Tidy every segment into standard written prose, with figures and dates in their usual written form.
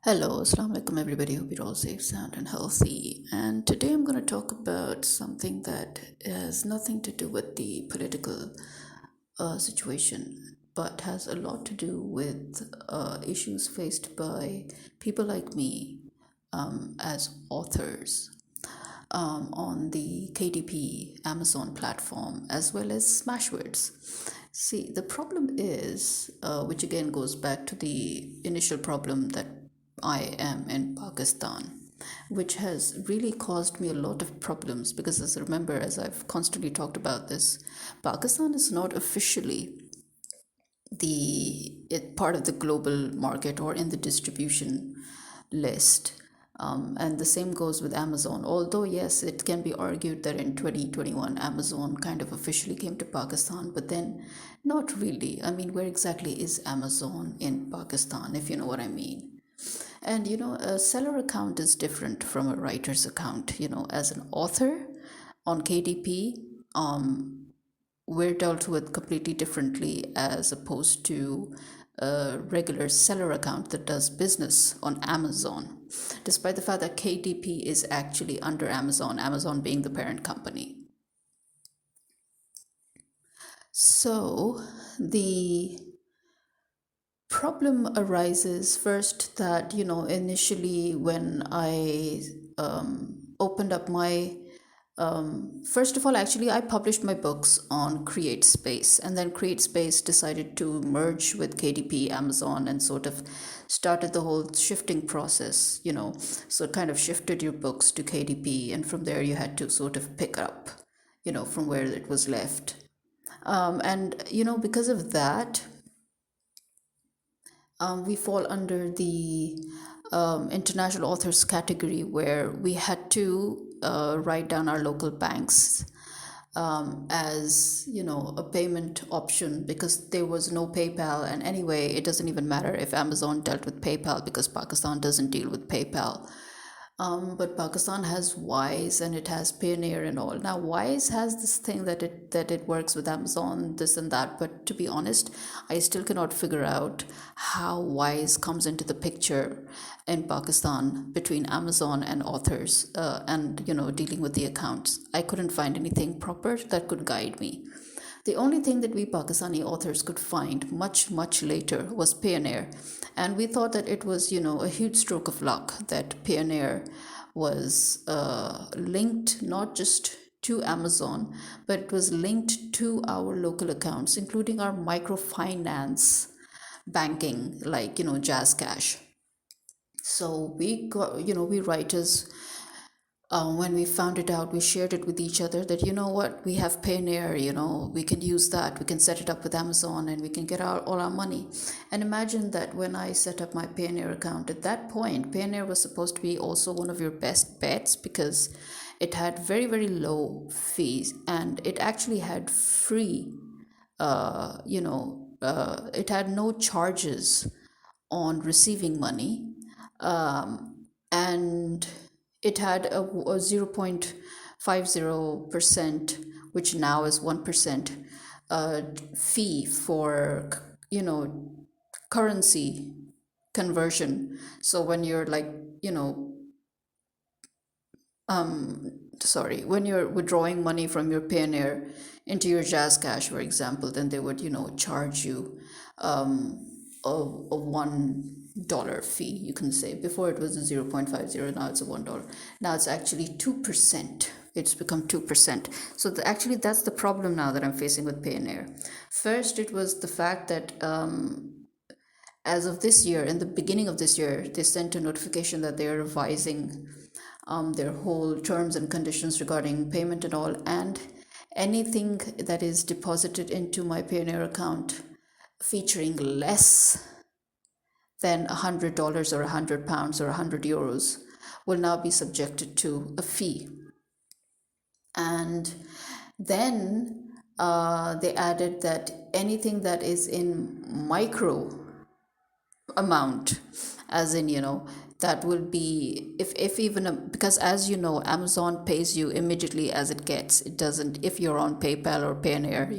Hello, Assalamu alaikum everybody. Hope you're all safe, sound, and healthy. And today I'm going to talk about something that has nothing to do with the political situation, but has a lot to do with issues faced by people like me as authors on the KDP Amazon platform, as well as Smashwords. See, the problem is, which again goes back to the initial problem that I am in Pakistan, which has really caused me a lot of problems because, as I remember, as I've constantly talked about this, Pakistan is not officially part of the global market or in the distribution list. And the same goes with Amazon. Although, yes, it can be argued that in 2021, Amazon kind of officially came to Pakistan, but then not really. I mean, where exactly is Amazon in Pakistan, if you know what I mean? And a seller account is different from a writer's account. As an author on KDP, we're dealt with completely differently as opposed to a regular seller account that does business on Amazon, despite the fact that KDP is actually under Amazon, Amazon being the parent company. So the problem arises first that, initially when I opened up my first of all, actually, I published my books on CreateSpace, and then CreateSpace decided to merge with KDP, Amazon, and sort of started the whole shifting process, So it kind of shifted your books to KDP, and from there you had to sort of pick up, from where it was left. And, because of that, we fall under the international authors category where we had to write down our local banks as a payment option because there was no PayPal. And anyway, it doesn't even matter if Amazon dealt with PayPal because Pakistan doesn't deal with PayPal. But Pakistan has Wise and it has Payoneer and all. Now Wise has this thing that it works with Amazon, this and that. But to be honest, I still cannot figure out how Wise comes into the picture in Pakistan between Amazon and authors, and dealing with the accounts. I couldn't find anything proper that could guide me. The only thing that we Pakistani authors could find much, much later was Payoneer. And we thought that it was, a huge stroke of luck that Payoneer was linked not just to Amazon, but it was linked to our local accounts, including our microfinance banking, like, Jazz Cash. So we got, we writers, when we found it out, we shared it with each other that, what, we have Payoneer, we can use that, we can set it up with Amazon and we can get all our money. And imagine that when I set up my Payoneer account, at that point, Payoneer was supposed to be also one of your best bets because it had very, very low fees and it actually had free, it had no charges on receiving money. And it had a 0.50%, which now is 1%, fee for, currency conversion. So when you're like, when you're withdrawing money from your Payoneer into your Jazz Cash, for example, then they would, charge you a $1 fee, you can say. Before it was a 0.50, now it's a $1. Now it's actually 2%. It's become 2%. So actually that's the problem now that I'm facing with Payoneer. First, it was the fact that as of this year, in the beginning of this year, they sent a notification that they are revising their whole terms and conditions regarding payment and all, and anything that is deposited into my Payoneer account featuring less than $100 or £100 or €100 will now be subjected to a fee. And then they added that anything that is in micro amount, as in, that will be, if even, because as you know, Amazon pays you immediately as it gets. It doesn't, if you're on PayPal or Payoneer,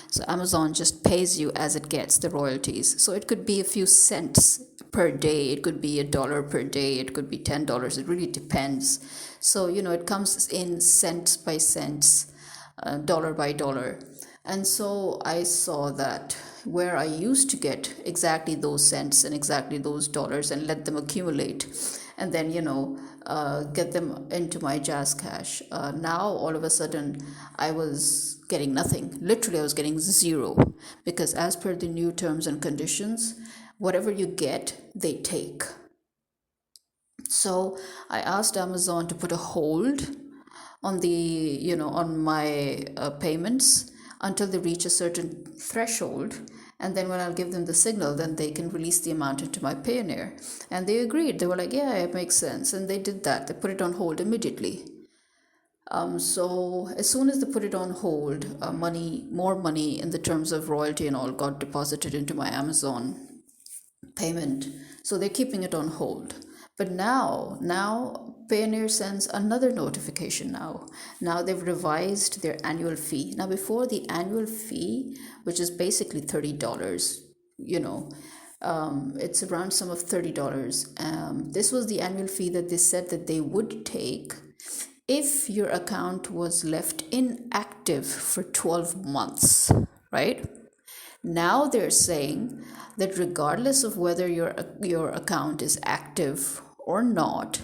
so Amazon just pays you as it gets the royalties. So it could be a few cents per day. It could be $1 per day. It could be $10. It really depends. So, it comes in cents by cents, dollar by dollar. And so I saw that where I used to get exactly those cents and exactly those dollars and let them accumulate and then, get them into my Jazz Cash. Now, all of a sudden, I was getting nothing. Literally, I was getting zero because, as per the new terms and conditions, whatever you get, they take. So I asked Amazon to put a hold on on my payments until they reach a certain threshold, and then when I'll give them the signal, then they can release the amount into my Payoneer. And they agreed. They were like, yeah, it makes sense, and they did that. They put it on hold immediately. So as soon as they put it on hold, more money in the terms of royalty and all got deposited into my Amazon payment. So they're keeping it on hold. But now Payoneer sends another notification now. Now they've revised their annual fee. Now before, the annual fee, which is basically $30, it's around sum of $30. This was the annual fee that they said that they would take if your account was left inactive for 12 months, right? Now they're saying that regardless of whether your account is active or not,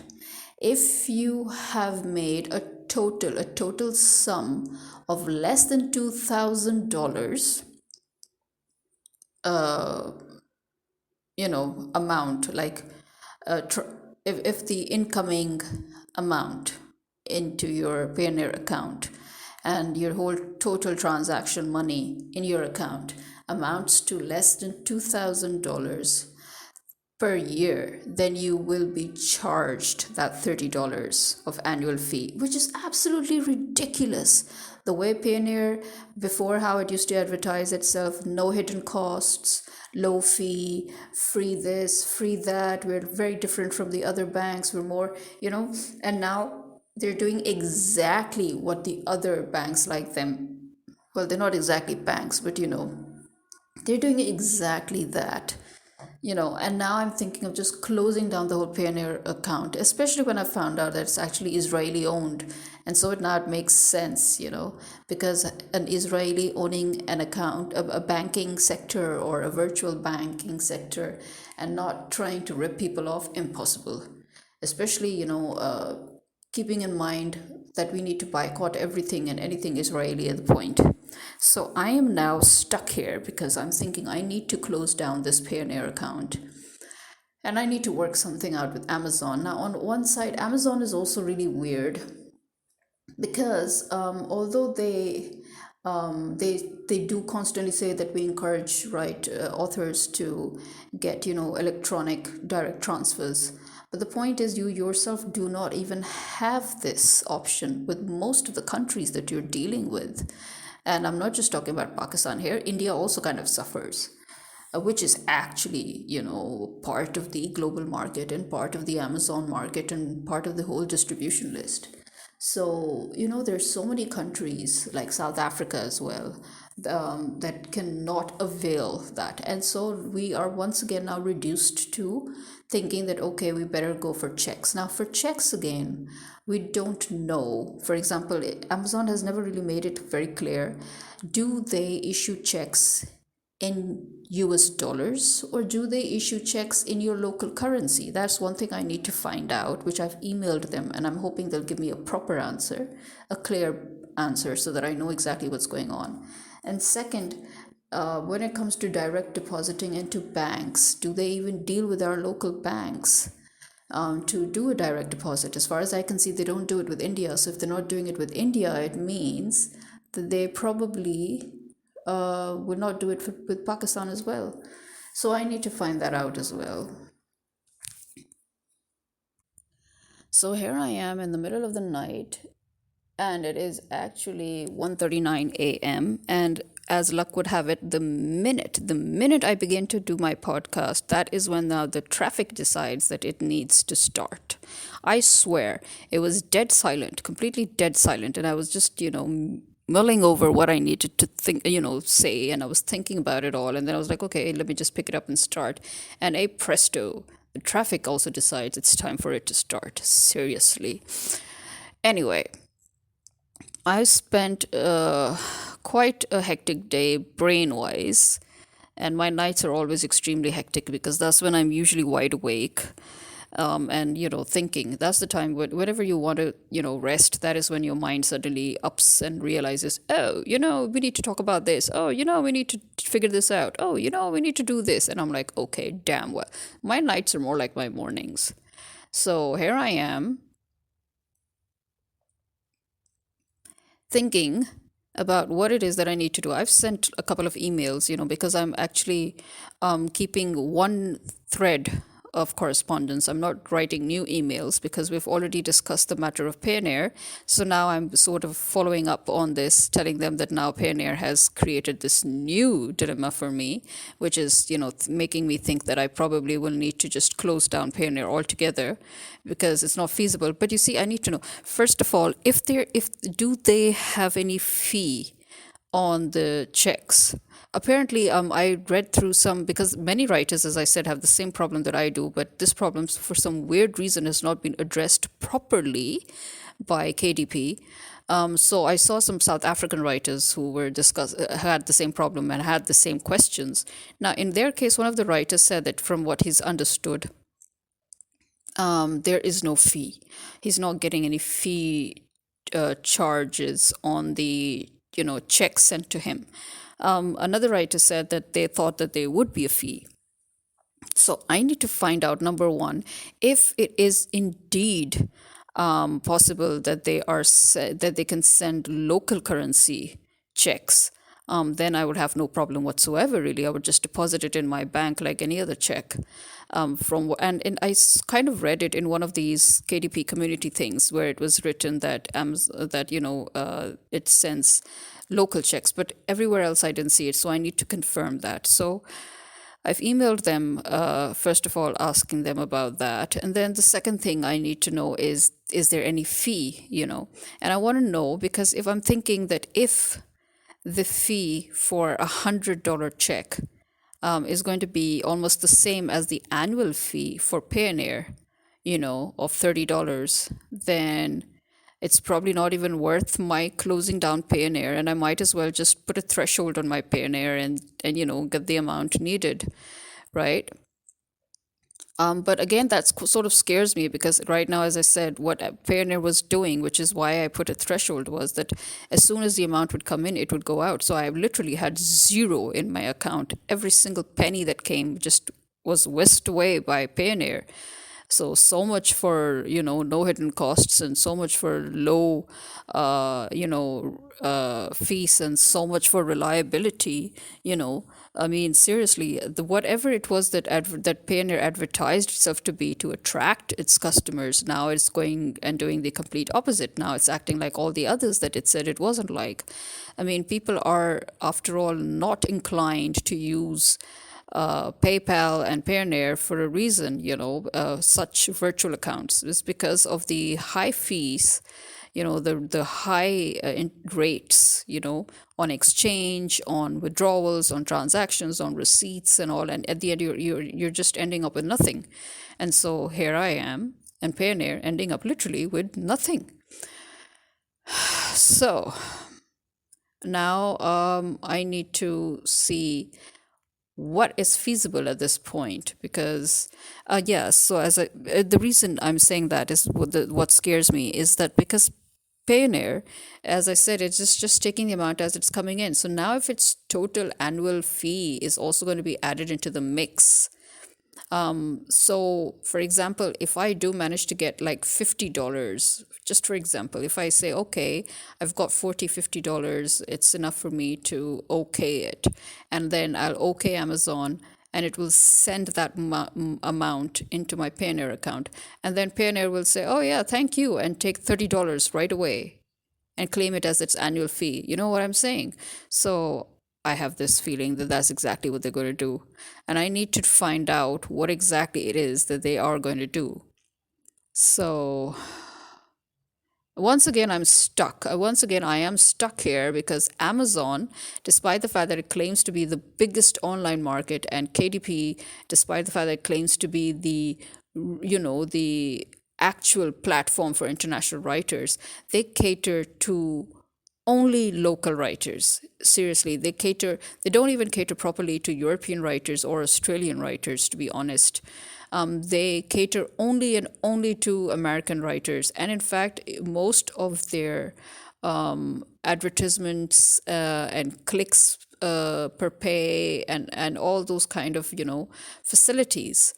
if you have made a total sum of less than $2,000, amount, like if the incoming amount into your Payoneer account and your whole total transaction money in your account amounts to less than $2,000 per year, then you will be charged that $30 of annual fee, which is absolutely ridiculous. The way Payoneer, before, how it used to advertise itself, no hidden costs, low fee, free this, free that, we're very different from the other banks, we're more, and now they're doing exactly what the other banks like them, well, they're not exactly banks, but they're doing exactly that. And now I'm thinking of just closing down the whole Payoneer account, especially when I found out that it's actually Israeli owned. And so it makes sense, because an Israeli owning an account, a banking sector or a virtual banking sector, and not trying to rip people off, impossible. Especially, keeping in mind that we need to boycott everything and anything Israeli at the point. So I am now stuck here because I'm thinking I need to close down this Payoneer account and I need to work something out with Amazon. Now, on one side, Amazon is also really weird because although they do constantly say that we encourage authors to get electronic direct transfers, but the point is you yourself do not even have this option with most of the countries that you're dealing with. And I'm not just talking about Pakistan here. India also kind of suffers, which is actually part of the global market and part of the Amazon market and part of the whole distribution list. So, there's so many countries like South Africa as well, that cannot avail that. And so we are once again now reduced to thinking that, okay, we better go for checks. Now, for checks again, we don't know. For example, Amazon has never really made it very clear. Do they issue checks in US dollars or do they issue checks in your local currency? That's one thing I need to find out, which I've emailed them, and I'm hoping they'll give me a proper answer, a clear answer, so that I know exactly what's going on. And second, when it comes to direct depositing into banks, do they even deal with our local banks to do a direct deposit? As far as I can see, they don't do it with India. So if they're not doing it with India, it means that they probably would not do it with Pakistan as well. So I need to find that out as well. So here I am in the middle of the night, and it is actually 1:39 a.m. And as luck would have it, the minute I begin to do my podcast, that is when now the traffic decides that it needs to start. I swear, it was dead silent, completely dead silent, and I was just, mulling over what I needed to think, say, and I was thinking about it all. And then I was like, okay, let me just pick it up and start. And a presto, the traffic also decides it's time for it to start. Seriously. Anyway, I spent quite a hectic day brain wise. And my nights are always extremely hectic because that's when I'm usually wide awake. And thinking, that's the time whenever you want to rest, that is when your mind suddenly ups and realizes, oh, we need to talk about this, oh, we need to figure this out, oh, we need to do this. And I'm like, okay, damn, well, my nights are more like my mornings. So here I am thinking about what it is that I need to do. I've sent a couple of emails, because I'm actually keeping one thread of correspondence. I'm not writing new emails because we've already discussed the matter of Payoneer. So now I'm sort of following up on this, telling them that now Payoneer has created this new dilemma for me, which is, making me think that I probably will need to just close down Payoneer altogether because it's not feasible. But you see, I need to know, first of all, if do they have any fee on the checks? Apparently, I read through some, because many writers, as I said, have the same problem that I do, but this problem, for some weird reason, has not been addressed properly by KDP. So I saw some South African writers who had the same problem and had the same questions. Now, in their case, one of the writers said that from what he's understood, there is no fee. He's not getting any fee charges on the checks sent to him. Another writer said that they thought that there would be a fee. So I need to find out, number one, if it is indeed possible that that they can send local currency checks. Then I would have no problem whatsoever. Really, I would just deposit it in my bank like any other check. And kind of read it in one of these KDP community things where it was written that it sends local checks, but everywhere else I didn't see it. So I need to confirm that. So I've emailed them, first of all, asking them about that. And then the second thing I need to know is there any fee, And I want to know, because if I'm thinking that if the fee for $100 check is going to be almost the same as the annual fee for Payoneer, of $30, then it's probably not even worth my closing down Payoneer, and I might as well just put a threshold on my Payoneer and get the amount needed, right? But again, that sort of scares me because right now, as I said, what Payoneer was doing, which is why I put a threshold, was that as soon as the amount would come in, it would go out. So I literally had zero in my account. Every single penny that came just was whisked away by Payoneer. So much for no hidden costs, and so much for low fees, and so much for reliability. I mean, seriously, the whatever it was that Payoneer advertised itself to be to attract its customers, now it's going and doing the complete opposite. Now it's acting like all the others that it said it wasn't like. I mean, people are, after all, not inclined to use PayPal and Payoneer for a reason, such virtual accounts. It's because of the high fees, the high rates, on exchange, on withdrawals, on transactions, on receipts, and all. And at the end, you're just ending up with nothing. And so here I am, and Payoneer ending up literally with nothing. So now I need to see what is feasible at this point, because so the reason I'm saying that is what scares me is that because Payoneer, as I said, it's just taking the amount as it's coming in. So now if its total annual fee is also going to be added into the mix, so for example, if I do manage to get like $50, just for example, if I say, okay, I've got $50, it's enough for me to okay it, and then I'll okay Amazon, and it will send that amount into my Payoneer account, and then Payoneer will say, oh yeah, thank you, and take $30 right away and claim it as its annual fee. You know what I'm saying? So I have this feeling that that's exactly what they're going to do. And I need to find out what exactly it is that they are going to do. So Once again, I'm stuck. Once again, I am stuck here because Amazon, despite the fact that it claims to be the biggest online market, and KDP, despite the fact that it claims to be the actual platform for international writers, they cater to only local writers. Seriously, they don't even cater properly to European writers or Australian writers, to be honest. They cater only and only to American writers. And in fact, most of their advertisements and clicks per pay and all those kind of, facilities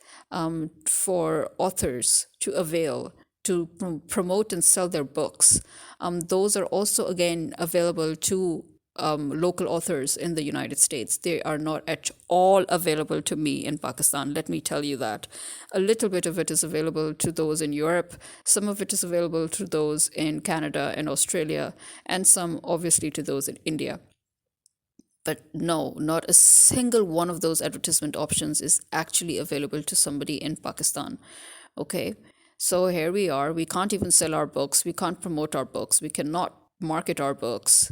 for authors to avail to promote and sell their books. Those are also, again, available to local authors in the United States. They are not at all available to me in Pakistan. Let me tell you that. A little bit of it is available to those in Europe, some of it is available to those in Canada and Australia, and some obviously to those in India. But no, not a single one of those advertisement options is actually available to somebody in Pakistan. Okay. So here we are. We can't even sell our books. We can't promote our books. We cannot market our books.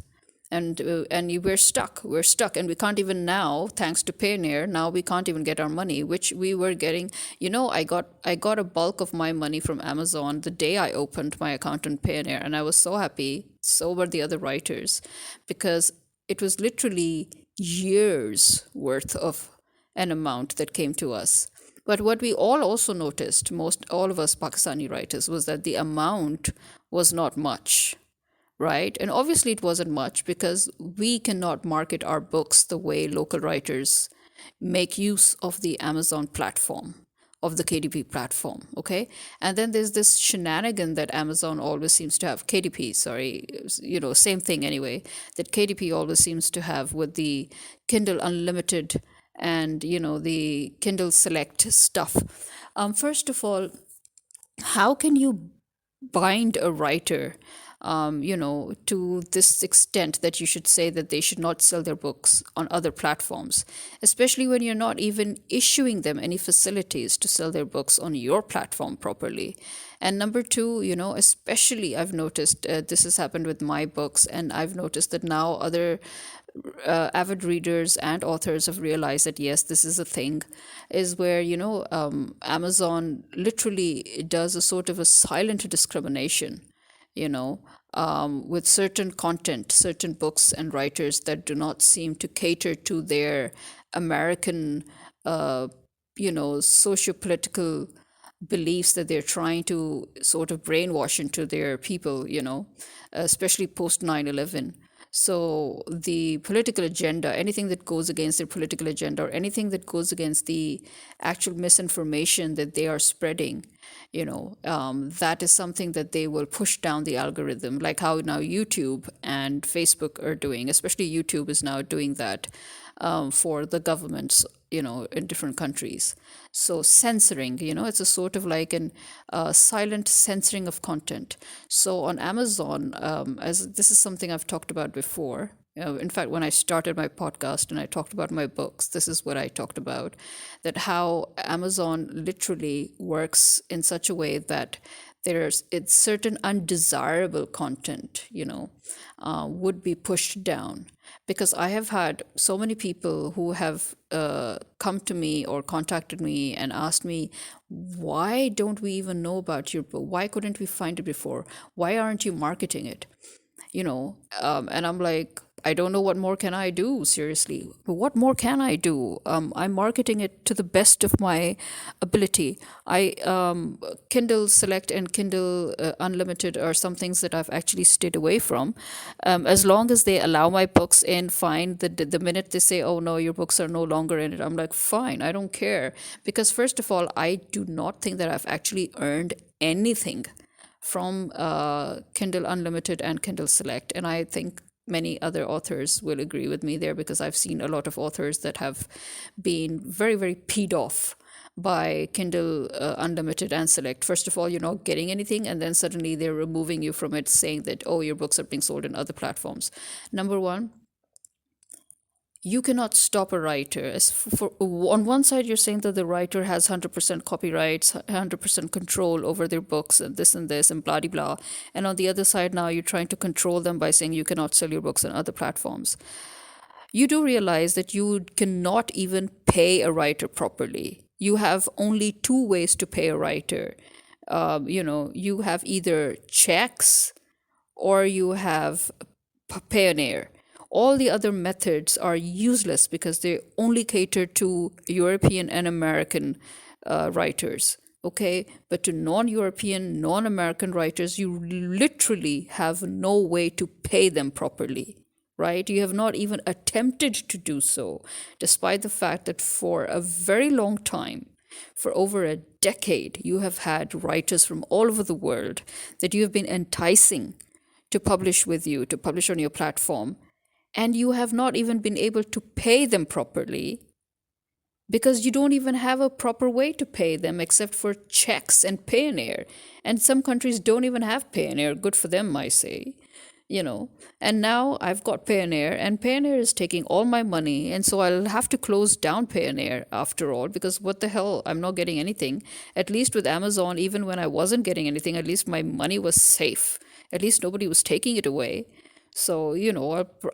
We're stuck. We're stuck. And we can't even now, thanks to Payoneer, now we can't even get our money, which we were getting. I got a bulk of my money from Amazon the day I opened my account on Payoneer. And I was so happy. So were the other writers, because it was literally years worth of an amount that came to us. But what we all also noticed, most all of us Pakistani writers, was that the amount was not much, right? And obviously it wasn't much because we cannot market our books the way local writers make use of the Amazon platform, of the KDP platform, okay? And then there's this shenanigan that Amazon always seems to have, KDP, sorry, same thing anyway, that KDP always seems to have with the Kindle Unlimited and, the Kindle Select stuff. First of all, how can you bind a writer, to this extent that you should say that they should not sell their books on other platforms, especially when you're not even issuing them any facilities to sell their books on your platform properly. And number two, especially I've noticed this has happened with my books, and I've noticed that now other avid readers and authors have realized that yes, this is a thing, is where Amazon literally does a sort of a silent discrimination, you know, with certain content, certain books and writers that do not seem to cater to their American, socio-political beliefs that they're trying to sort of brainwash into their people, especially post 9/11. So the political agenda, anything that goes against their political agenda, or anything that goes against the actual misinformation that they are spreading, that is something that they will push down the algorithm, like how now YouTube and Facebook are doing. Especially YouTube is now doing that for the governments, in different countries. So censoring, it's a sort of like an silent censoring of content. So on Amazon, as this is something I've talked about before. In fact, when I started my podcast and I talked about my books, this is what I talked about, that how Amazon literally works in such a way that it's certain undesirable content, would be pushed down. Because I have had so many people who have come to me or contacted me and asked me, why don't we even know about your book? Why couldn't we find it before? Why aren't you marketing it? And I'm like, I don't know, what more can I do, seriously. What more can I do? I'm marketing it to the best of my ability. Kindle Select and Kindle Unlimited are some things that I've actually stayed away from. As long as they allow my books in, fine. The minute they say, oh no, your books are no longer in it, I'm like, fine, I don't care. Because first of all, I do not think that I've actually earned anything from Kindle Unlimited and Kindle Select. And I think many other authors will agree with me there, because I've seen a lot of authors that have been very, very peed off by Kindle Unlimited and Select. First of all, you're not getting anything, and then suddenly they're removing you from it, saying that, oh, your books are being sold in other platforms. Number one, You cannot stop a writer. On one side, you're saying that the writer has 100% copyrights, 100% control over their books, and this, and blah, blah, blah. And on the other side, now you're trying to control them by saying you cannot sell your books on other platforms. You do realize that you cannot even pay a writer properly. You have only two ways to pay a writer. You have either checks or you have Payoneer. All the other methods are useless because they only cater to European and American writers. Okay, but to non European, non American writers, you literally have no way to pay them properly, right? You have not even attempted to do so, despite the fact that for a very long time, for over a decade, you have had writers from all over the world that you have been enticing to publish with you, to publish on your platform, and you have not even been able to pay them properly because you don't even have a proper way to pay them except for checks and Payoneer. And some countries don't even have Payoneer. Good for them, I say. You know, and now I've got Payoneer, and Payoneer is taking all my money, and so I'll have to close down Payoneer after all, because what the hell, I'm not getting anything. At least with Amazon, even when I wasn't getting anything, at least my money was safe. At least nobody was taking it away. So,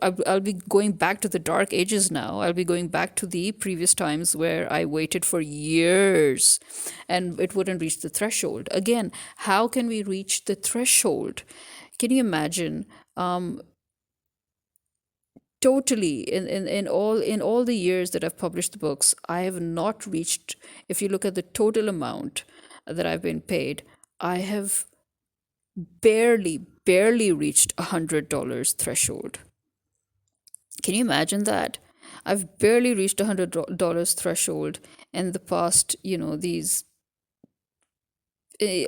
I'll be going back to the dark ages now. I'll be going back to the previous times where I waited for years and it wouldn't reach the threshold. Again, how can we reach the threshold? Can you imagine? Totally, in all the years that I've published the books, I have not reached, if you look at the total amount that I've been paid, I have barely reached $100 threshold. Can you imagine that? I've barely reached $100 threshold in the past,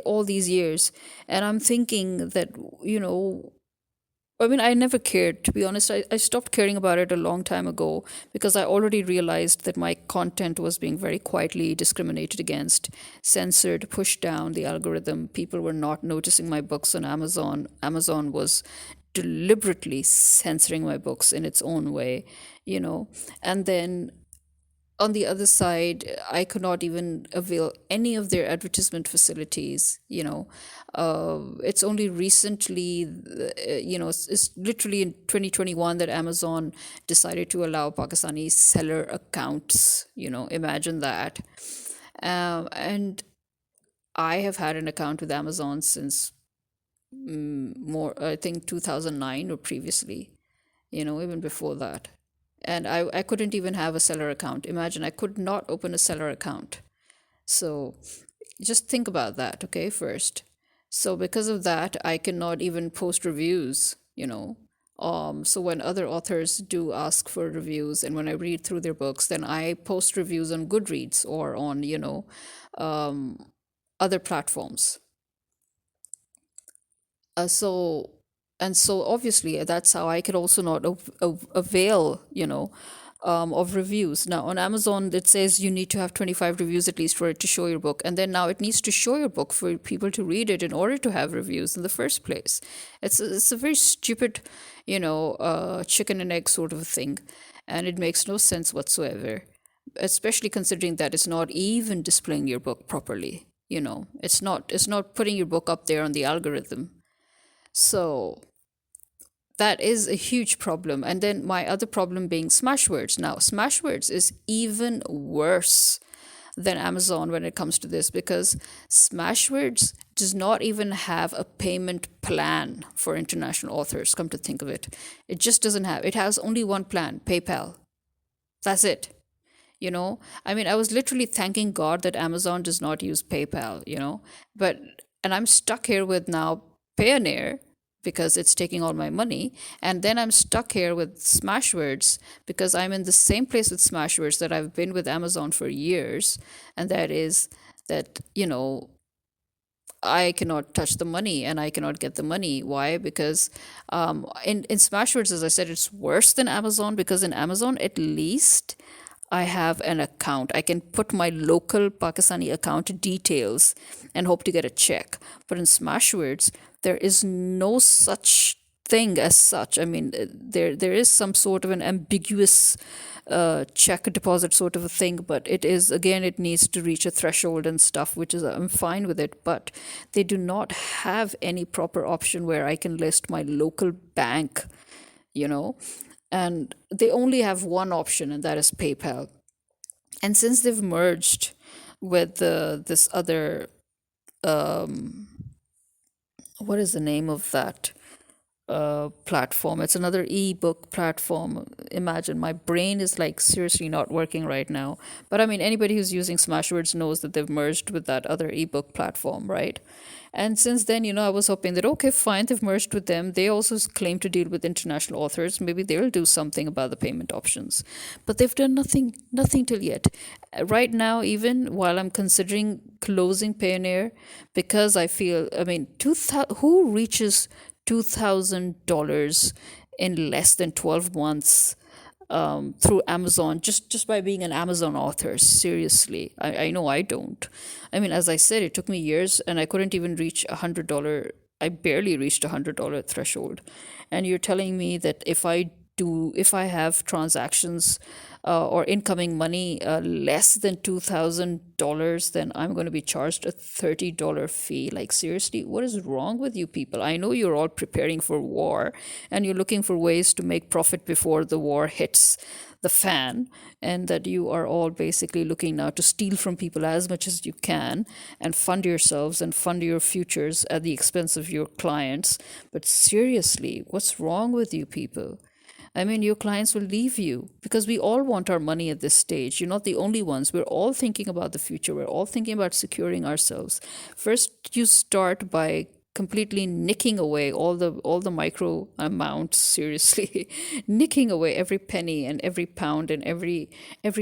all these years. And I'm thinking that, I mean, I never cared, to be honest. I stopped caring about it a long time ago because I already realized that my content was being very quietly discriminated against, censored, pushed down the algorithm. People were not noticing my books on Amazon. Amazon was deliberately censoring my books in its own way, you know. And then on the other side, I could not even avail any of their advertisement facilities. It's only recently, it's literally in 2021 that Amazon decided to allow Pakistani seller accounts. Imagine that. And I have had an account with Amazon since more, I think 2009 or previously, even before that. And I couldn't even have a seller account. Imagine, I could not open a seller account. So just think about that, okay, first. So because of that, I cannot even post reviews. So when other authors do ask for reviews and when I read through their books, then I post reviews on Goodreads or on, other platforms. So and so obviously that's how I could also not avail, of reviews. Now on Amazon it says you need to have 25 reviews at least for it to show your book, and then now it needs to show your book for people to read it in order to have reviews in the first place. It's a very stupid, chicken and egg sort of a thing, and it makes no sense whatsoever, especially considering that it's not even displaying your book properly. It's not putting your book up there on the algorithm. So that is a huge problem. And then my other problem being Smashwords. Now, Smashwords is even worse than Amazon when it comes to this, because Smashwords does not even have a payment plan for international authors, come to think of it. It just doesn't have. It has only one plan, PayPal. That's it. I mean, I was literally thanking God that Amazon does not use PayPal. But and I'm stuck here with now Payoneer because it's taking all my money, and then I'm stuck here with Smashwords because I'm in the same place with Smashwords that I've been with Amazon for years, and that is that I cannot touch the money and I cannot get the money. Why? Because in Smashwords, as I said, it's worse than Amazon, because in Amazon, at least I have an account. I can put my local Pakistani account details and hope to get a check. But in Smashwords, there is no such thing as such. I mean, there is some sort of an ambiguous check deposit sort of a thing, but it is, again, it needs to reach a threshold and stuff, which is, I'm fine with it. But they do not have any proper option where I can list my local bank, you know, and they only have one option, and that is PayPal. And since they've merged with this other, what is the name of that platform? It's another ebook platform. Imagine, my brain is like seriously not working right now. But I mean, anybody who's using Smashwords knows that they've merged with that other ebook platform, right? And since then, I was hoping that, okay, fine, they've merged with them. They also claim to deal with international authors. Maybe they'll do something about the payment options. But they've done nothing till yet. Right now, even while I'm considering closing Payoneer, because I feel, I mean, who reaches $2,000 in less than 12 months through Amazon, just by being an Amazon author? Seriously, I know I don't. I mean, as I said, it took me years, and I couldn't even reach $100. I barely reached $100 threshold, and you're telling me that if I have transactions or incoming money less than $2,000, then I'm going to be charged a $30 fee. Like, seriously, what is wrong with you people? I know you're all preparing for war and you're looking for ways to make profit before the war hits the fan, and that you are all basically looking now to steal from people as much as you can and fund yourselves and fund your futures at the expense of your clients. But seriously, what's wrong with you people? I mean, your clients will leave you, because we all want our money at this stage. You're not the only ones. We're all thinking about the future. We're all thinking about securing ourselves. First, you start by completely nicking away all the micro amounts, seriously, nicking away every penny and every pound and every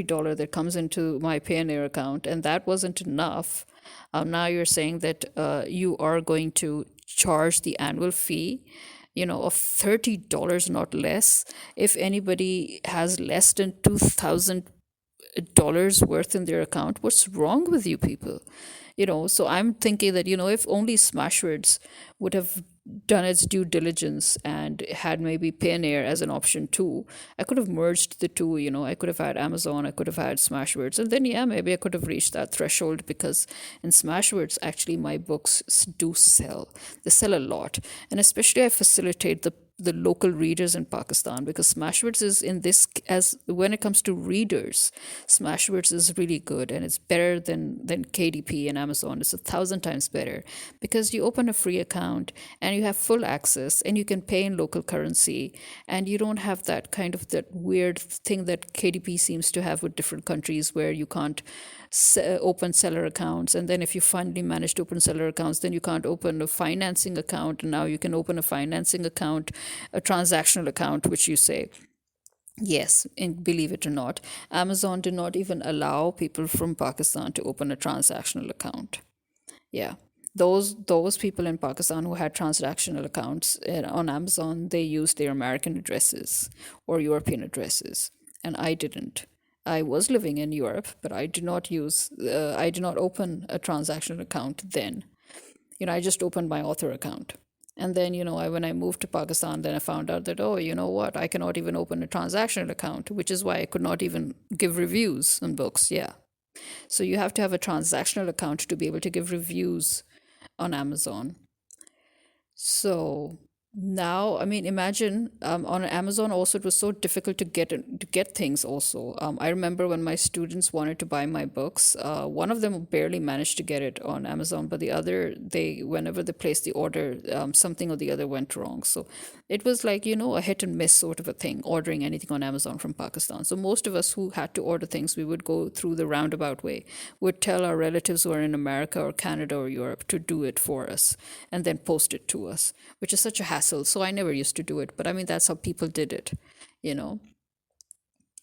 dollar that comes into my Payoneer account, and that wasn't enough. Now you're saying that you are going to charge the annual fee, of $30, not less. If anybody has less than $2,000 worth in their account, what's wrong with you people? So I'm thinking that, if only Smashwords would have done its due diligence and had maybe Payoneer as an option too, I could have merged the two. I could have had Amazon, I could have had Smashwords, and then, yeah, maybe I could have reached that threshold, because in Smashwords, actually, my books do sell. They sell a lot. And especially I facilitate the local readers in Pakistan, because Smashwords is in this, as when it comes to readers, Smashwords is really good, and it's better than KDP and Amazon. It's 1,000 times better, because you open a free account and you have full access, and you can pay in local currency, and you don't have that kind of that weird thing that KDP seems to have with different countries, where you can't open seller accounts, and then if you finally manage to open seller accounts, then you can't open a financing account, and now you can open a financing account, a transactional account, which you say. Yes, and believe it or not, Amazon did not even allow people from Pakistan to open a transactional account. Yeah. Those people in Pakistan who had transactional accounts on Amazon, they used their American addresses or European addresses, and I didn't. I was living in Europe, but I did not open a transactional account then. I just opened my author account. And then, when I moved to Pakistan, then I found out that, oh, you know what? I cannot even open a transactional account, which is why I could not even give reviews on books. Yeah. So you have to have a transactional account to be able to give reviews on Amazon. So now, I mean, imagine on Amazon also, it was so difficult to get things also. I remember when my students wanted to buy my books, one of them barely managed to get it on Amazon, but the other, whenever they placed the order, something or the other went wrong. So it was like, a hit and miss sort of a thing, ordering anything on Amazon from Pakistan. So most of us who had to order things, we would go through the roundabout way, would tell our relatives who are in America or Canada or Europe to do it for us and then post it to us, which is such a hassle. So I never used to do it. But I mean, that's how people did it, you know.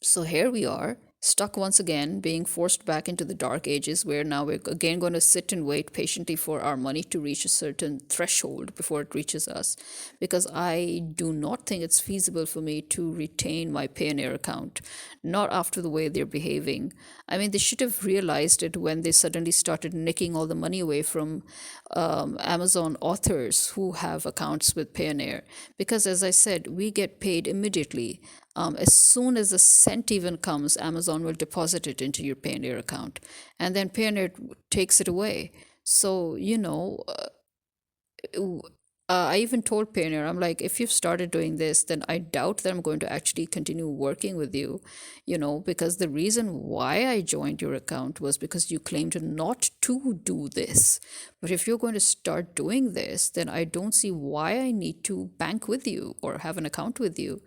So here we are. stuck once again, being forced back into the dark ages where now we're again going to sit and wait patiently for our money to reach a certain threshold before it reaches us. Because I do not think it's feasible for me to retain my Payoneer account, not after the way they're behaving. I mean, they should have realized it when they suddenly started nicking all the money away from Amazon authors who have accounts with Payoneer. Because as I said, we get paid immediately. As soon as a cent even comes, Amazon will deposit it into your Payoneer account, and then Payoneer takes it away. So, I even told Payoneer, I'm like, if you've started doing this, then I doubt that I'm going to actually continue working with you, because the reason why I joined your account was because you claimed not to do this. But if you're going to start doing this, then I don't see why I need to bank with you or have an account with you.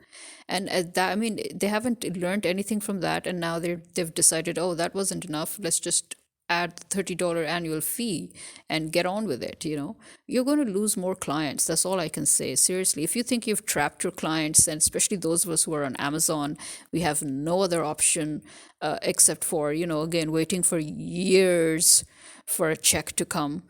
And that, I mean, they haven't learned anything from that, and now they've decided, oh, that wasn't enough. Let's just add the $30 annual fee and get on with it. You're going to lose more clients. That's all I can say. Seriously, if you think you've trapped your clients, and especially those of us who are on Amazon, we have no other option except for, again, waiting for years for a check to come.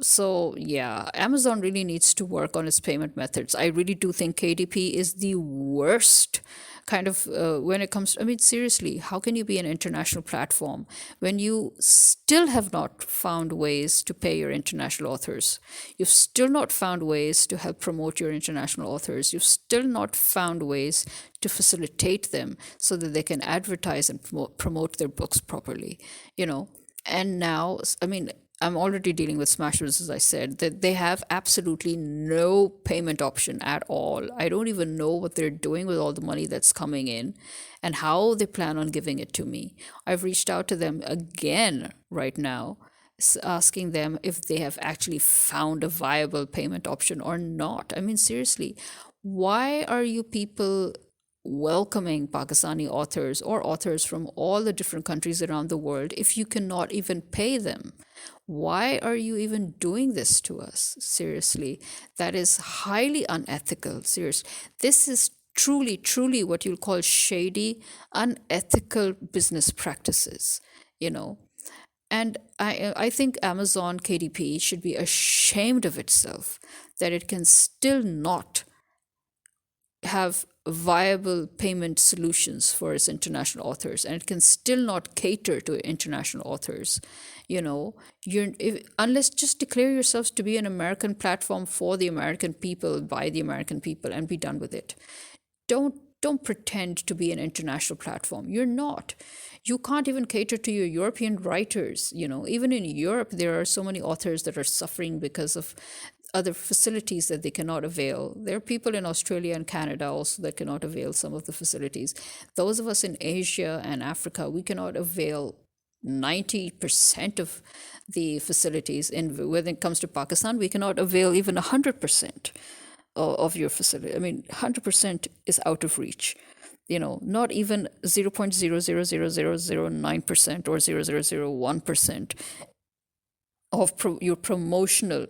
So yeah, Amazon really needs to work on its payment methods. I really do think KDP is the worst kind of when it comes. I mean, seriously, how can you be an international platform when you still have not found ways to pay your international authors? You've still not found ways to help promote your international authors. You've still not found ways to facilitate them so that they can advertise and promote their books properly. you know and now, I mean, I'm already dealing with Smashwords, as I said, that they have absolutely no payment option at all. I don't even know what they're doing with all the money that's coming in and how they plan on giving it to me. I've reached out to them again right now, asking them if they have actually found a viable payment option or not. I mean, seriously, why are you people welcoming Pakistani authors or authors from all the different countries around the world if you cannot even pay them? Why are you even doing this to us? Seriously, that is highly unethical. Serious. This is truly, truly what you'll call shady, unethical business practices, you know. And I think Amazon KDP should be ashamed of itself that it can still not have viable payment solutions for its international authors, and it can still not cater to international authors. Unless, just declare yourselves to be an American platform for the American people, by the American people, and be done with it. Don't pretend to be an international platform. You're not. You can't even cater to your European writers. Even in Europe, there are so many authors that are suffering because of other facilities that they cannot avail. There are people in Australia and Canada also that cannot avail some of the facilities. Those of us in Asia and Africa, we cannot avail 90% of the facilities. When it comes to Pakistan, we cannot avail even 100% of your facility. I mean, 100% is out of reach. Not even 0.00009% or 0.0001% of your promotional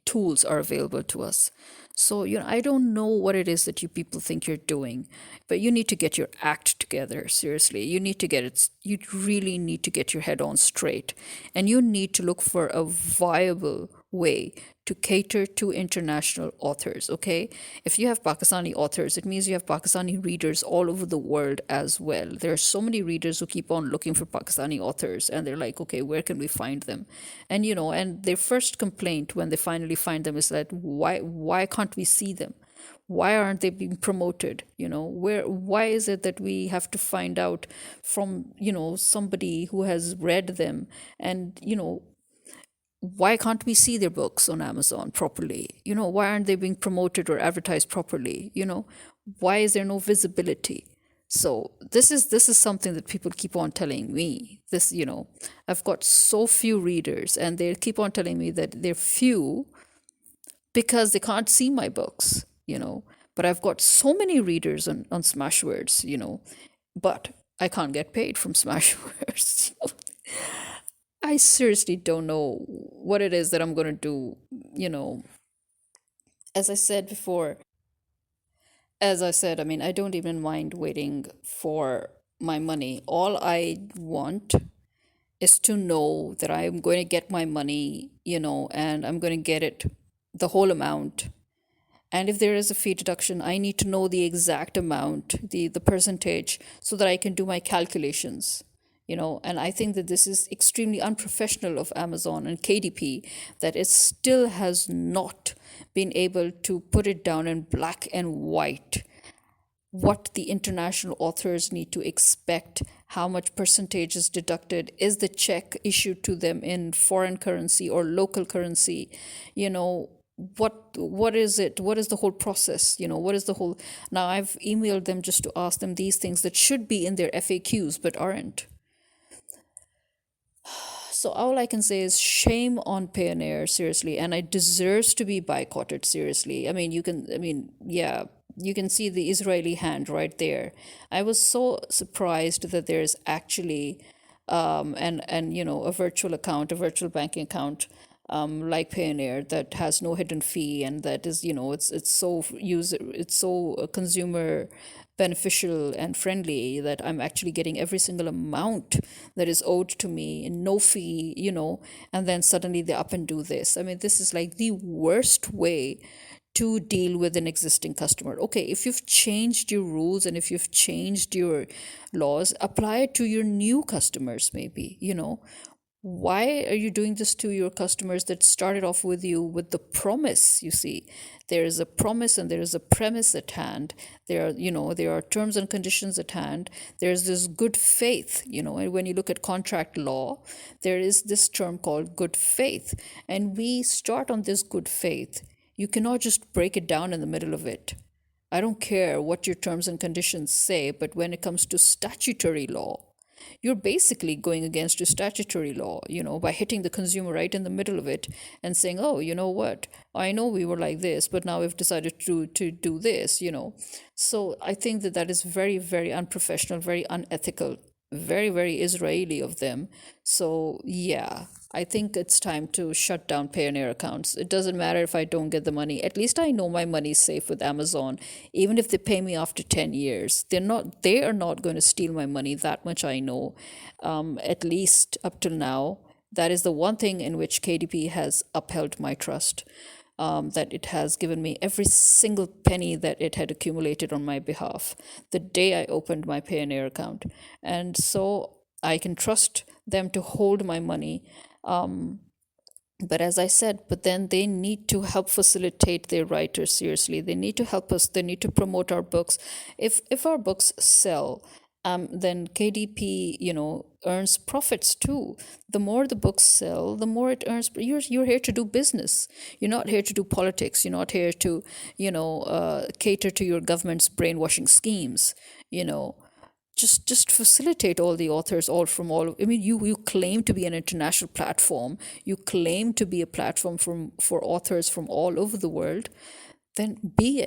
tools are available to us. So, I don't know what it is that you people think you're doing, but you need to get your act together. Seriously, you need to get it. You really need to get your head on straight, and you need to look for a viable way to cater to international authors. Okay, if you have Pakistani authors, it means you have Pakistani readers all over the world as well. There are so many readers who keep on looking for Pakistani authors, and they're like, okay, where can we find them? And their first complaint when they finally find them is that why can't we see them? Why aren't they being promoted? Why is it that we have to find out from somebody who has read them? And why can't we see their books on Amazon properly? Why aren't they being promoted or advertised properly? Why is there no visibility? So this is something that people keep on telling me. I've got so few readers, and they keep on telling me that they're few because they can't see my books. But I've got so many readers on Smashwords. But I can't get paid from Smashwords. I seriously don't know what it is that I'm going to do. As I said before, As I said, I mean, I don't even mind waiting for my money. All I want is to know that I'm going to get my money, and I'm going to get it, the whole amount. And if there is a fee deduction, I need to know the exact amount, the percentage, so that I can do my calculations. And I think that this is extremely unprofessional of Amazon and KDP, that it still has not been able to put it down in black and white what the international authors need to expect, how much percentage is deducted, is the check issued to them in foreign currency or local currency, you know, what is it? What is the whole process? What is the whole. Now I've emailed them just to ask them these things that should be in their FAQs but aren't. So all I can say is shame on Payoneer, seriously, and it deserves to be boycotted, seriously. Yeah, you can see the Israeli hand right there. I was so surprised that there's actually a virtual account, a virtual banking account, like Payoneer, that has no hidden fee, and that is, it's so consumer beneficial and friendly, that I'm actually getting every single amount that is owed to me and no fee, and then suddenly they up and do this. I mean, this is like the worst way to deal with an existing customer. Okay, if you've changed your rules and if you've changed your laws, apply it to your new customers, maybe. Why are you doing this to your customers that started off with you with the promise? You see, there is a promise and there is a premise at hand. There are terms and conditions at hand. There's this good faith, and when you look at contract law, there is this term called good faith, and we start on this good faith. You cannot just break it down in the middle of it. I don't care what your terms and conditions say, but when it comes to statutory law, you're basically going against your statutory law, by hitting the consumer right in the middle of it and saying, oh, you know what? I know we were like this, but now we've decided to do this. So I think that that is very, very unprofessional, very unethical, very, very Israeli of them. So, yeah, I think it's time to shut down Payoneer accounts. It doesn't matter if I don't get the money. At least I know my money's safe with Amazon. Even if they pay me after 10 years, they are not going to steal my money. That much I know. At least up till now, that is the one thing in which KDP has upheld my trust. That it has given me every single penny that it had accumulated on my behalf the day I opened my Payoneer account. And so I can trust them to hold my money. But as I said, but then they need to help facilitate their writers, seriously. They need to help us. They need to promote our books. If our books sell, then KDP, earns profits too. The more the books sell, the more it earns. You're here to do business. You're not here to do politics. You're not here to, cater to your government's brainwashing schemes. You know, just facilitate all the authors, all from all. I mean, you claim to be an international platform. You claim to be a platform for authors from all over the world. Then be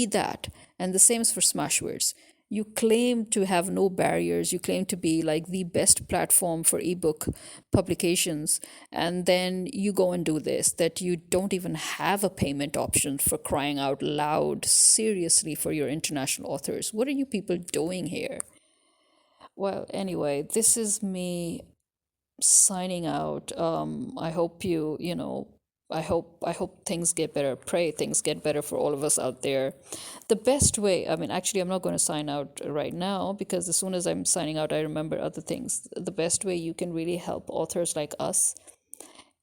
that. And the same is for Smashwords. You claim to have no barriers. You claim to be like the best platform for ebook publications, and then you go and do this, that you don't even have a payment option, for crying out loud. Seriously, for your international authors, what are you people doing here? Well, anyway, this is me signing out. I hope I hope things get better. Pray things get better for all of us out there. The best way, I mean, actually, I'm not going to sign out right now, because as soon as I'm signing out, I remember other things. The best way you can really help authors like us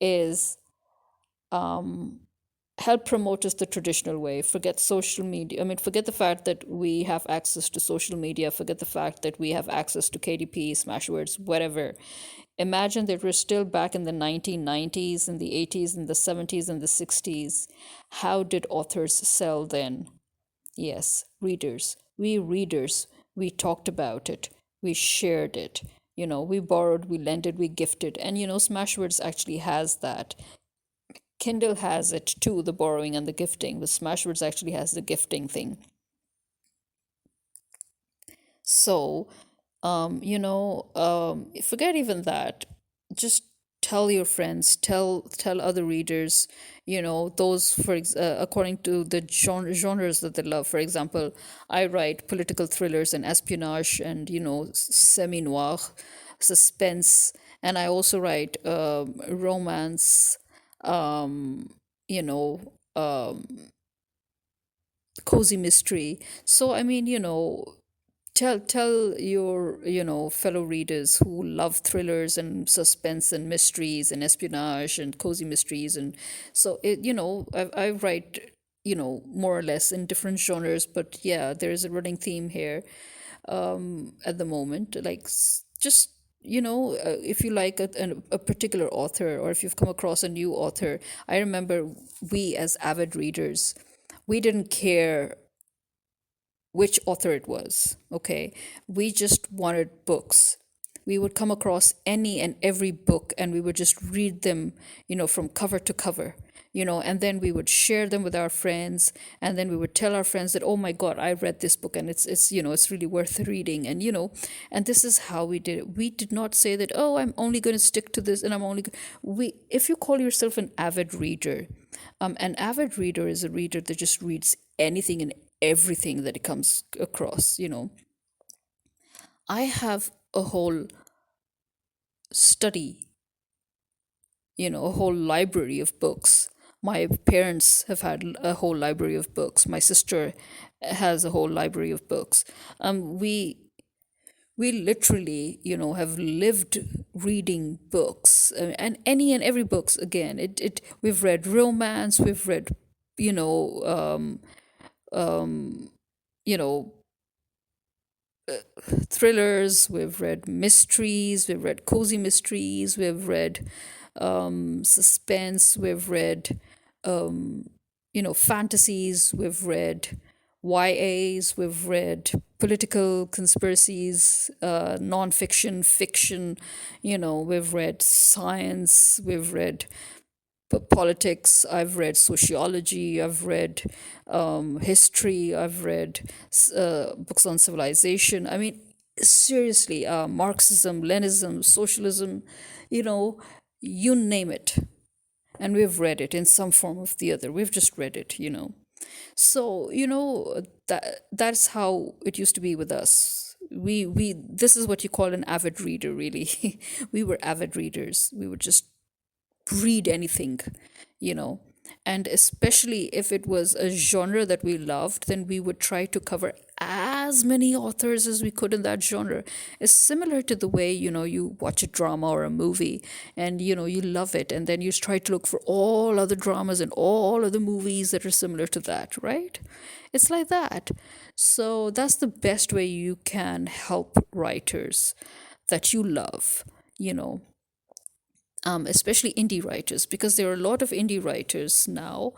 is help promote us the traditional way. Forget social media. I mean, forget the fact that we have access to social media. Forget the fact that we have access to KDP, Smashwords, whatever. Imagine that we're still back in the 1990s, and the 80s, and the 70s, and the 60s. How did authors sell then? Yes, readers. We talked about it. We shared it. We borrowed, we lended, we gifted. And Smashwords actually has that. Kindle has it too, the borrowing and the gifting, but Smashwords actually has the gifting thing. So, forget even that. Just tell your friends, tell other readers, those according to the genres that they love. For example, I write political thrillers and espionage and semi noir, suspense, and I also write romance, um, you know cozy mystery. So I mean, tell your fellow readers who love thrillers and suspense and mysteries and espionage and cozy mysteries. And so I write more or less in different genres, but yeah, there is a running theme here at the moment, like just if you like a particular author, or if you've come across a new author. I remember we as avid readers, we didn't care which author it was. Okay. We just wanted books. We would come across any and every book and we would just read them, from cover to cover, and then we would share them with our friends. And then we would tell our friends that, oh my God, I read this book and it's really worth reading. And this is how we did it. We did not say that, oh, I'm only going to stick to this and if you call yourself an avid reader is a reader that just reads anything and everything that it comes across. I have a whole study, a whole library of books. My parents have had a whole library of books. My sister has a whole library of books. We literally, have lived reading books, and any and every books. Again, it we've read romance, we've read, you know, you know, thrillers, we've read mysteries, we've read cozy mysteries, we've read suspense, we've read fantasies, we've read YAs, we've read political conspiracies, non-fiction, fiction, we've read science, we've read politics, I've read sociology, I've read history, I've read books on civilization. I mean, seriously, Marxism, Leninism, socialism, you know, you name it. And we've read it in some form of the other. We've just read it. So, that's how it used to be with us. We this is what you call an avid reader, really. We were avid readers. We would just read anything, you know. And especially if it was a genre that we loved, then we would try to cover as many authors as we could in that genre. It's similar to the way, you watch a drama or a movie and, you love it. And then you try to look for all other dramas and all other movies that are similar to that, right? It's like that. So that's the best way you can help writers that you love, you know especially indie writers, because there are a lot of indie writers now,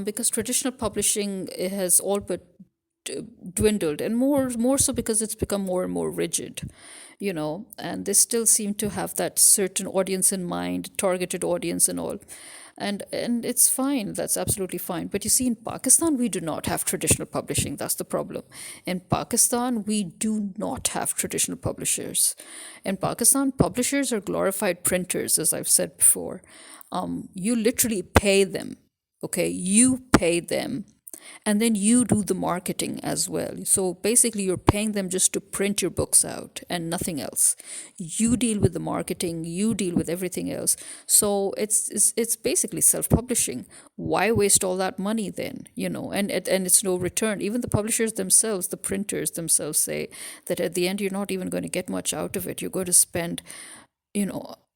because traditional publishing has all but dwindled, and more so because it's become more and more rigid, and they still seem to have that certain audience in mind, targeted audience and all. And it's fine, that's absolutely fine. But you see, in Pakistan we do not have traditional publishing. That's the problem. In Pakistan we do not have traditional publishers. In Pakistan, publishers are glorified printers, as I've said before. You literally pay them. Okay, you pay them, and then you do the marketing as well. So basically you're paying them just to print your books out and nothing else. You deal with the marketing, you deal with everything else. So it's basically self-publishing. Why waste all that money then? And it's no return. Even the publishers themselves, the printers themselves, say that at the end you're not even going to get much out of it. You're going to spend,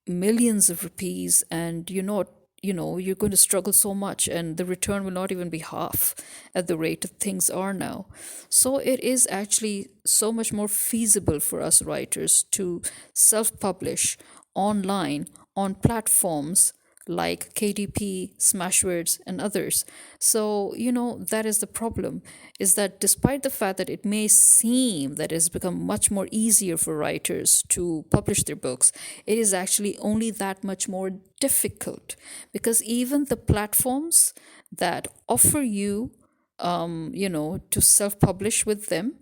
millions of rupees, and you're going to struggle so much, and the return will not even be half at the rate that things are now. So it is actually so much more feasible for us writers to self-publish online on platforms like KDP, Smashwords, and others. So, that is the problem, is that despite the fact that it may seem that it's become much more easier for writers to publish their books, it is actually only that much more difficult, because even the platforms that offer you, to self publish with them,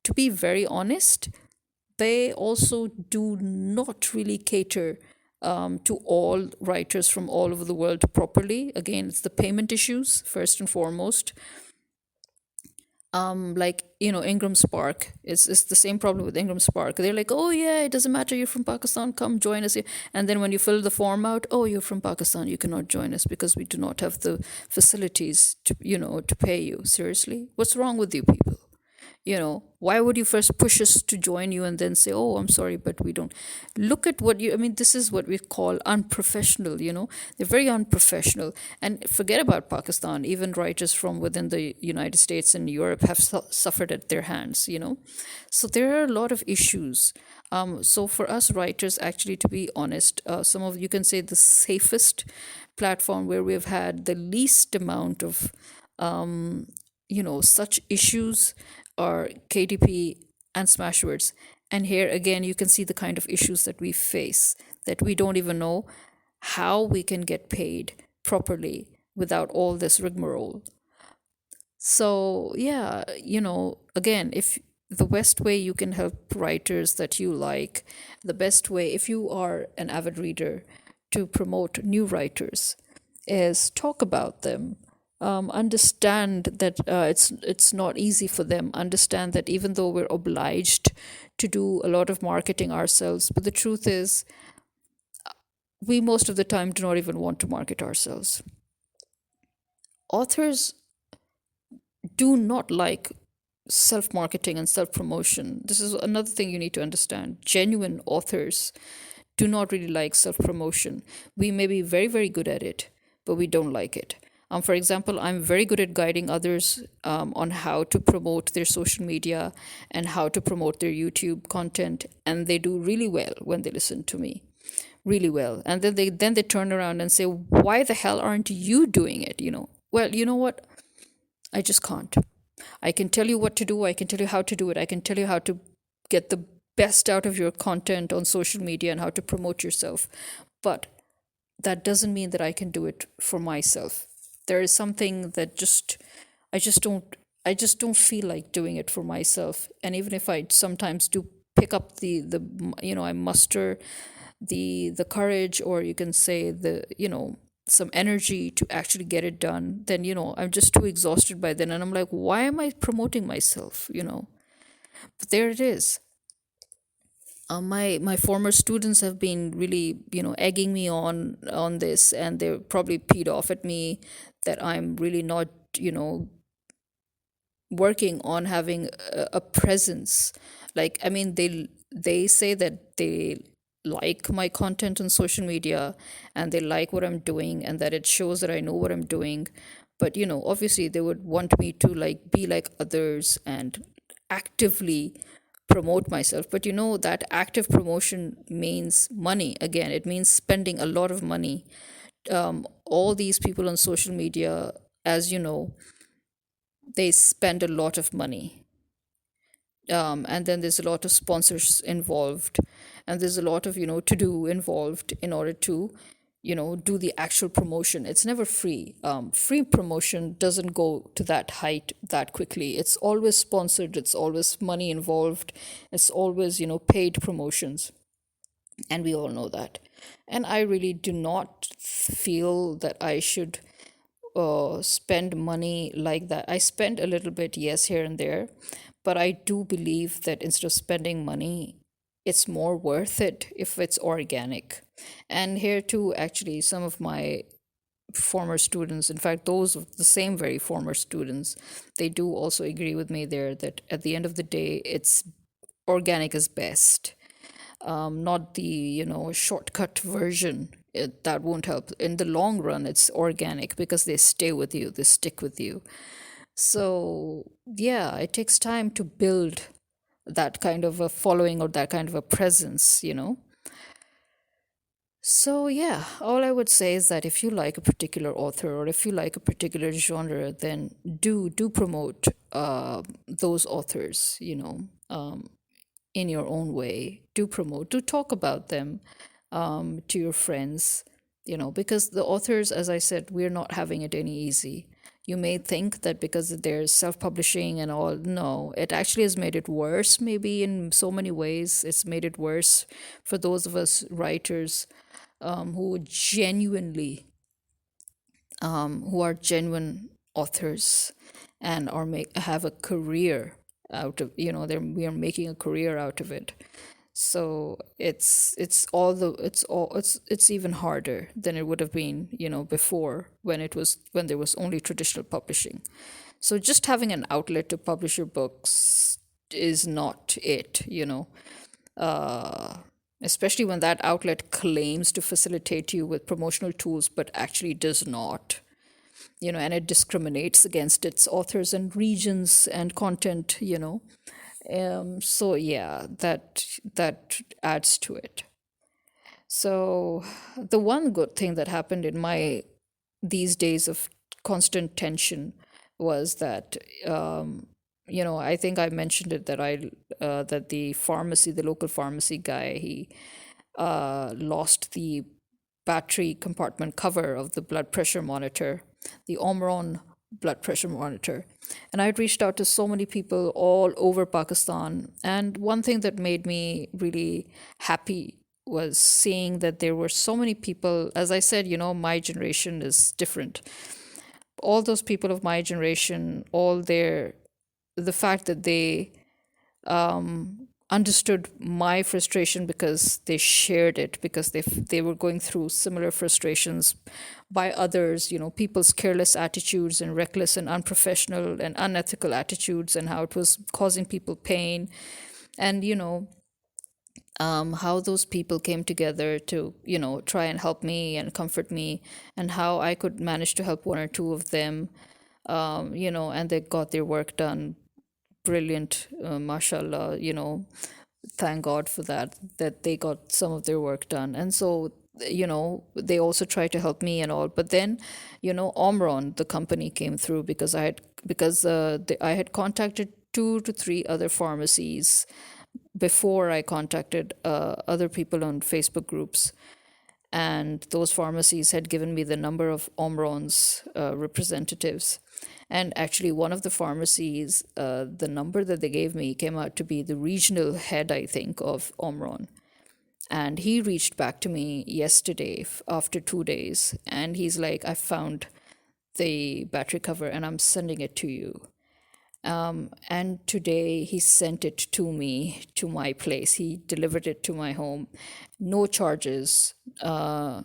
to be very honest, they also do not really cater to all writers from all over the world properly. Again, it's the payment issues first and foremost. Like, Ingram Spark, it's the same problem with Ingram Spark. They're like, oh yeah, it doesn't matter, you're from Pakistan, come join us here. And then when you fill the form out, oh, you're from Pakistan, you cannot join us because we do not have the facilities to pay you. Seriously, what's wrong with you people? Why would you first push us to join you and then say, oh, I'm sorry, but we don't? Look at I mean, this is what we call unprofessional. They're very unprofessional. And forget about Pakistan, even writers from within the United States and Europe have suffered at their hands. So there are a lot of issues. So for us writers, actually, to be honest, some of, you can say, the safest platform where we've had the least amount of such issues are KDP and Smashwords. And here again, you can see the kind of issues that we face, that we don't even know how we can get paid properly without all this rigmarole. So, yeah, again, if the best way you can help writers that you like, the best way, if you are an avid reader, to promote new writers is talk about them. Understand that it's not easy for them. Understand that even though we're obliged to do a lot of marketing ourselves, but the truth is, we most of the time do not even want to market ourselves. Authors do not like self marketing and self promotion. This is another thing you need to understand. Genuine authors do not really like self promotion. We may be very, very good at it, but we don't like it. For example, I'm very good at guiding others on how to promote their social media and how to promote their YouTube content, and they do really well when they listen to me, really well. And then they turn around and say, "Why the hell aren't you doing it?" Well, you know what? I just can't. I can tell you what to do. I can tell you how to do it. I can tell you how to get the best out of your content on social media and how to promote yourself. But that doesn't mean that I can do it for myself. There is something that I just don't I just don't feel like doing it for myself. And even if I sometimes do pick up I muster the courage, or you can say some energy to actually get it done, then I'm just too exhausted by then, and I'm like, why am I promoting myself? But there it is. My former students have been really egging me on this, and they're probably peed off at me that I'm really not working on having a presence. Like, I mean, they say that they like my content on social media, and they like what I'm doing, and that it shows that I know what I'm doing. But obviously they would want me to like be like others and actively promote myself. But that active promotion means money. Again, it means spending a lot of money. All these people on social media, as you know, they spend a lot of money. And then there's a lot of sponsors involved, and there's a lot of to do involved in order to do the actual promotion. It's never free. Free promotion doesn't go to that height that quickly. It's always sponsored, it's always money involved, it's always paid promotions, and we all know that. And I really do not feel that I should spend money like that. I spend a little bit, yes, here and there, but I do believe that instead of spending money, it's more worth it if it's organic. And here too, actually, some of my former students, in fact, those of the same very former students, they do also agree with me there that at the end of the day, it's organic is best. Not the shortcut version. That won't help in the long run. It's organic because they stay with you, they stick with you. So yeah, it takes time to build that kind of a following or that kind of a presence. So yeah, all I would say is that if you like a particular author or if you like a particular genre, then do promote those authors, in your own way. Do promote, do talk about them to your friends, because the authors, as I said, we're not having it any easy. You may think that because there's self publishing and all, no, it actually has made it worse, maybe in so many ways. It's made it worse for those of us writers. who genuinely who are genuine authors and are make have a career out of, they're we are making a career out of it. So it's even harder than it would have been, before, when there was only traditional publishing. So just having an outlet to publish your books is not it, uh, especially when that outlet claims to facilitate you with promotional tools but actually does not, and it discriminates against its authors and regions and content. So yeah, that adds to it. So the one good thing that happened in my these days of constant tension was that, I think I mentioned it, that the local pharmacy guy, he lost the battery compartment cover of the blood pressure monitor, the Omron blood pressure monitor. And I had reached out to so many people all over Pakistan. And one thing that made me really happy was seeing that there were so many people. As I said, my generation is different. All those people of my generation, the fact that they understood my frustration because they shared it, because they were going through similar frustrations by others, people's careless attitudes and reckless and unprofessional and unethical attitudes, and how it was causing people pain. And how those people came together to, try and help me and comfort me, and how I could manage to help one or two of them, and they got their work done brilliant, mashallah, thank God for that they got some of their work done. And so, they also tried to help me and all. But then, Omron, the company, came through, I had contacted two to three other pharmacies before I contacted other people on Facebook groups. And those pharmacies had given me the number of Omron's representatives. And actually, one of the pharmacies, the number that they gave me came out to be the regional head, I think, of Omron. And he reached back to me yesterday after 2 days. And he's like, I found the battery cover and I'm sending it to you. And today he sent it to me to my place. He delivered it to my home. No charges, no,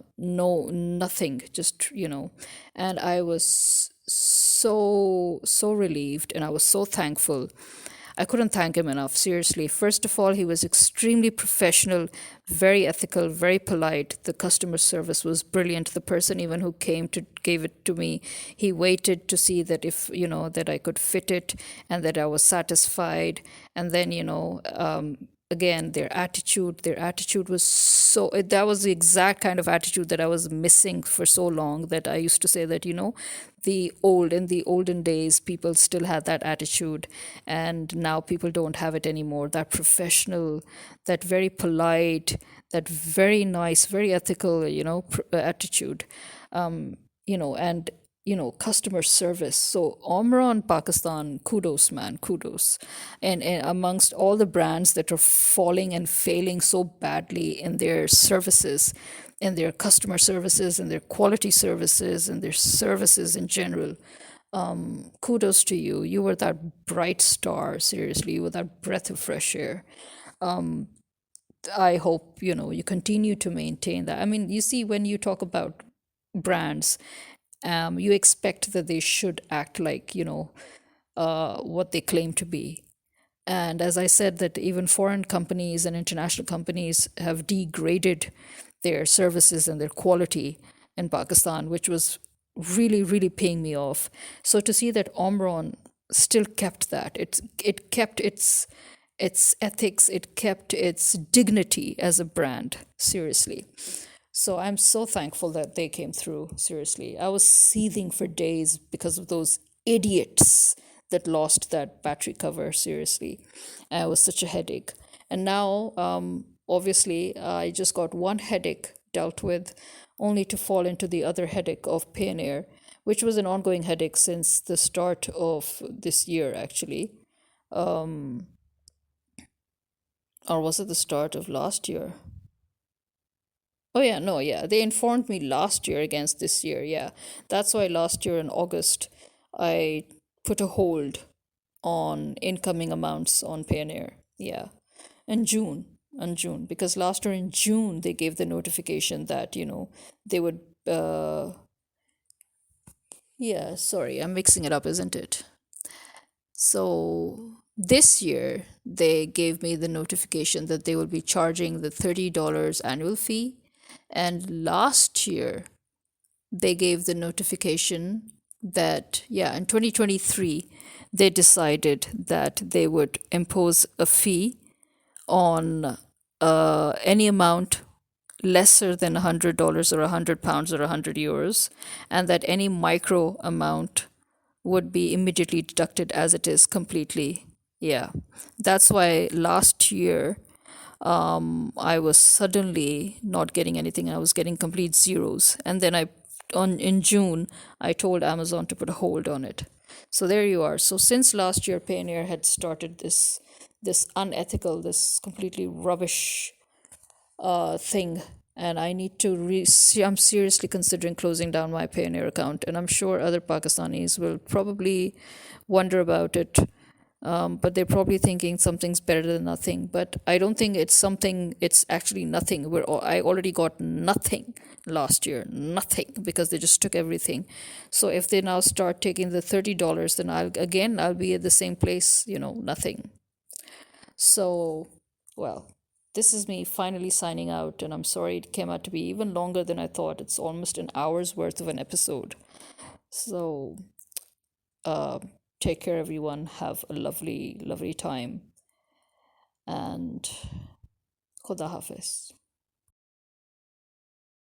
nothing, just, and I was so relieved, and I was so thankful. I couldn't thank him enough, seriously. First of all, he was extremely professional, very ethical, very polite. The customer service was brilliant. The person even who came to gave it to me, he waited to see that if, that I could fit it and that I was satisfied. And then, again, their attitude was that was the exact kind of attitude that I was missing for so long, that I used to say that, in the olden days, people still had that attitude, and now people don't have it anymore. That professional, that very polite, that very nice, very ethical, attitude, and customer service. So Omron Pakistan, kudos, man, kudos. And amongst all the brands that are falling and failing so badly in their services, in their customer services, and their quality services, and their services in general, kudos to you. You were that bright star, seriously. You were that breath of fresh air. I hope, you continue to maintain that. I mean, you see, when you talk about brands, you expect that they should act like, what they claim to be. And as I said, that even foreign companies and international companies have degraded their services and their quality in Pakistan, which was really, really paying me off. So to see that Omron still kept that, it kept its ethics, it kept its dignity as a brand, seriously. So I'm so thankful that they came through, seriously. I was seething for days because of those idiots that lost that battery cover, seriously. And it was such a headache. And now, obviously, I just got one headache dealt with, only to fall into the other headache of Payoneer, which was an ongoing headache since the start of this year, actually. Or was it the start of last year? Oh yeah, no, yeah. They informed me last year against this year. Yeah. That's why last year in August I put a hold on incoming amounts on Payoneer. Yeah. And June, because last year in June they gave the notification that, they would yeah, sorry, I'm mixing it up, isn't it? So this year they gave me the notification that they will be charging the $30 annual fee. And last year they gave the notification that, yeah, in 2023, they decided that they would impose a fee on any amount lesser than $100 or £100 or €100, and that any micro amount would be immediately deducted as it is completely. Yeah. That's why last year I was suddenly not getting anything. I was getting complete zeros. And then on in June, I told Amazon to put a hold on it. So there you are. So since last year, Payoneer had started this unethical, this completely rubbish thing, and I need to I'm seriously considering closing down my Payoneer account, and I'm sure other Pakistanis will probably wonder about it. But they're probably thinking something's better than nothing. But I don't think it's something. It's actually nothing. I already got nothing last year, nothing, because they just took everything. So if they now start taking the $30, then I'll be at the same place. Nothing. So, well, this is me finally signing out, and I'm sorry it came out to be even longer than I thought. It's almost an hour's worth of an episode. So, uh, take care, everyone. Have a lovely, lovely time, and Khuda Hafiz.